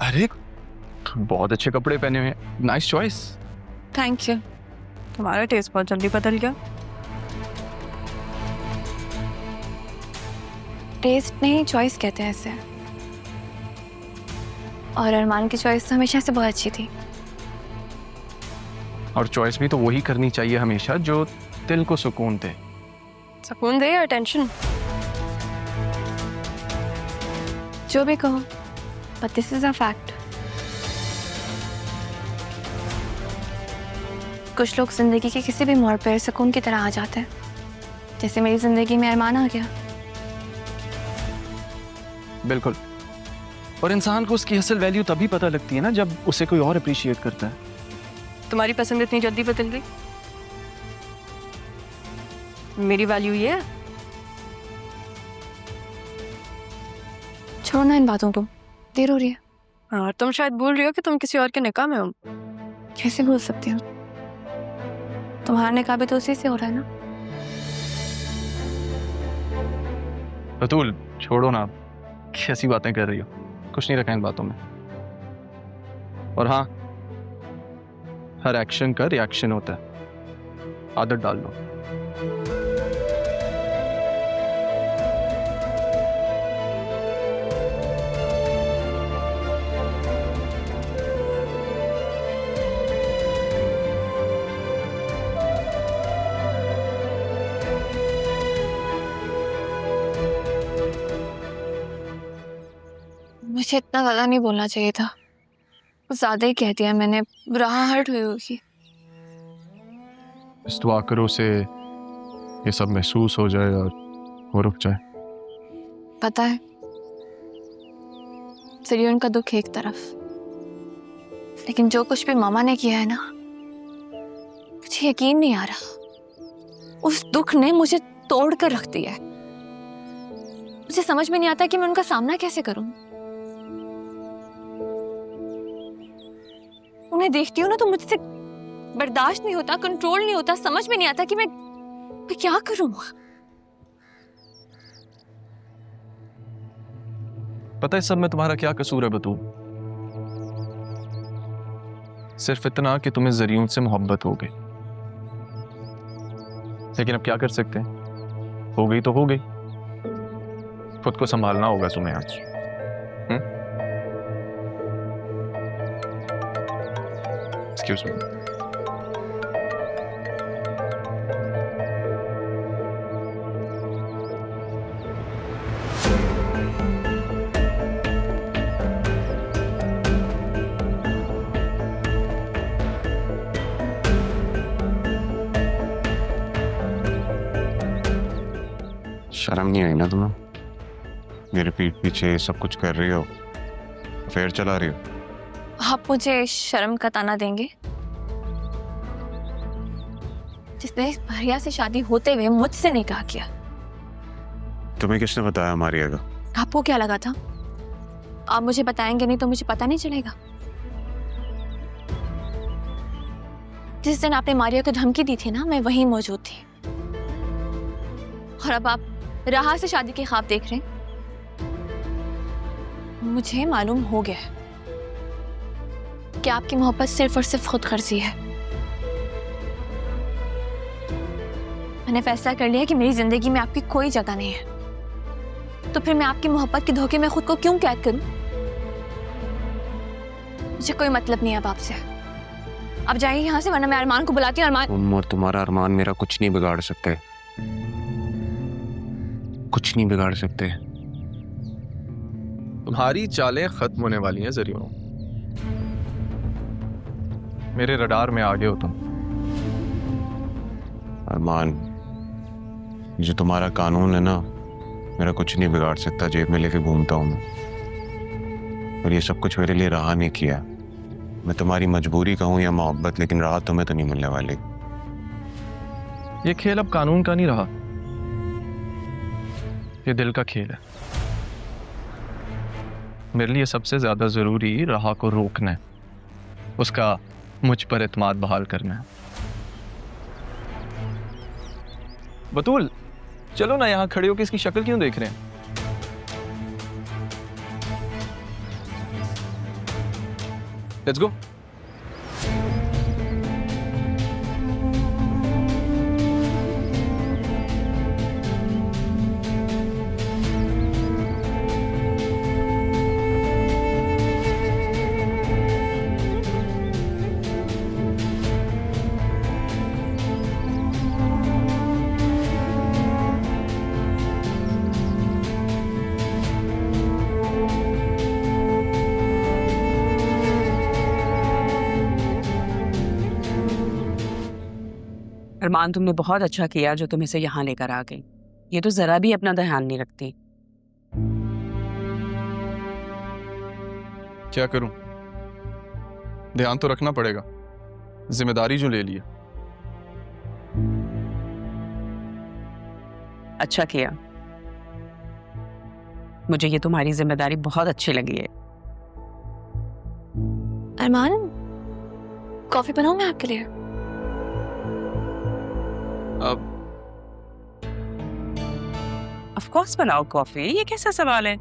अरे तुम बहुत अच्छे कपड़े पहने हुए हैं, नाइस चॉइस। Thank you. तुम्हारा टेस्ट बहुत जल्दी बदल गया। टेस्ट नहीं, चॉइस कहते हैं इसे। और अरमान की चॉइस तो हमेशा से बहुत अच्छी थी। और चॉइस भी तो वही करनी चाहिए हमेशा जो दिल को सुकून दे। सुकून दे या टेंशन? जो भी कहो, but this is a fact. कुछ लोग जिंदगी के किसी भी मोड़ पर सुकून की तरह आ जाते हैं, जैसे मेरी जिंदगी में अरमान आ गया। बिल्कुल। और इंसान को उसकी असल वैल्यू तभी पता लगती है ना जब उसे कोई और अप्रिशिएट करता है। तुम्हारी पसंद इतनी जल्दी बदल गई? मेरी वैल्यू ये है? छोड़ो ना इन बातों को, देर हो रही है। और तुम शायद भूल रही हो कि तुम किसी और के निकाह में हो। कैसे भूल सकती हूँ? तुम्हारा निकाह भी तो उसी से हो रहा है ना। बतूल छोड़ो ना, कैसी बातें कर रही हो, कुछ नहीं रखा इन बातों में। और हाँ, हर एक्शन का रिएक्शन होता है, आदत डाल लो। मुझे इतना ज़्यादा नहीं बोलना चाहिए था, कुछ ज़्यादा ही कह दिया मैंने। राहत हुई होगी। इस दुआ करो से ये सब महसूस हो जाए और वो रुक जाए। पता है, चलिए उनका दुख एक तरफ, लेकिन जो कुछ भी मामा ने किया है ना, मुझे यकीन नहीं आ रहा। उस दुख ने मुझे तोड़ कर रख दिया है। मुझे समझ में नहीं आता कि मैं उनका सामना कैसे करूं। उन्हें देखती हूँ ना तो मुझसे बर्दाश्त नहीं होता, कंट्रोल नहीं होता, समझ में नहीं आता कि मैं क्या करूं। पता है सब में तुम्हारा क्या कसूर है बतू? सिर्फ इतना कि तुम्हें ज़रियून से मोहब्बत हो गई, लेकिन अब क्या कर सकते हैं, हो गई तो हो गई। खुद को संभालना होगा तुम्हें आज। Excuse me. शर्म नहीं आई ना तुम्हें? मेरे पीठ पीछे सब कुछ कर रही हो, अफेयर चला रही हो। आप मुझे शर्म का ताना देंगे? जिसने भैया से शादी होते हुए मुझसे निकाह किया। तुम्हें किसने बताया मारिया का? आपको क्या लगा था आप मुझे बताएंगे नहीं तो मुझे पता नहीं चलेगा? जिस दिन आपने मारिया को धमकी दी थी ना, मैं वहीं मौजूद थी। और अब आप राहा से शादी के ख्वाब देख रहे हैं। मुझे मालूम हो गया है कि आपकी मोहब्बत सिर्फ और सिर्फ खुद गर्जी है। मैंने फैसला कर लिया कि मेरी जिंदगी में आपकी कोई जगह नहीं है। तो फिर मैं आपकी मोहब्बत के धोखे में खुद को क्यों कैद करूं? मुझे कोई मतलब नहीं है अब आपसे। अब जाइए यहाँ से, वरना मैं अरमान को बुलाती हूँ। अरमान, तुम और तुम्हारा अरमान मेरा कुछ नहीं बिगाड़ सकते, कुछ नहीं बिगाड़ सकते। तुम्हारी चालें खत्म होने वाली हैं ज़रियून। मेरे रडार में आ गए हो तुम। अरमान, जो तुम्हारा कानून है ना, मेरा कुछ नहीं बिगाड़ सकता। जेब में लेके घूमता हूँ मैं, और ये सब कुछ मेरे लिए राह नहीं किया। मैं तुम्हारी मजबूरी कहूँ या मोहब्बत, लेकिन राह तुम्हें तो नहीं मिलने वाली। ये खेल अब कानून का नहीं रहा, ये दिल का खेल है। मेरे लिए सबसे ज्यादा जरूरी राह को रोकना है, उसका मुझ पर एतमाद बहाल करना है। बतूल चलो ना, यहाँ खड़े होकर इसकी शक्ल क्यों देख रहे हैं? Let's go. अरमान, तुमने बहुत अच्छा किया जो तुम इसे यहाँ लेकर आ गई। ये तो जरा भी अपना ध्यान नहीं रखती। क्या करूं, ध्यान तो रखना पड़ेगा, जिम्मेदारी जो ले ली है। अच्छा किया, मुझे ये तुम्हारी जिम्मेदारी बहुत अच्छी लगी है। अरमान, कॉफी बनाऊं मैं आपके लिए? अब ऑफ कोर्स बनाओ कॉफी, ये कैसा सवाल है?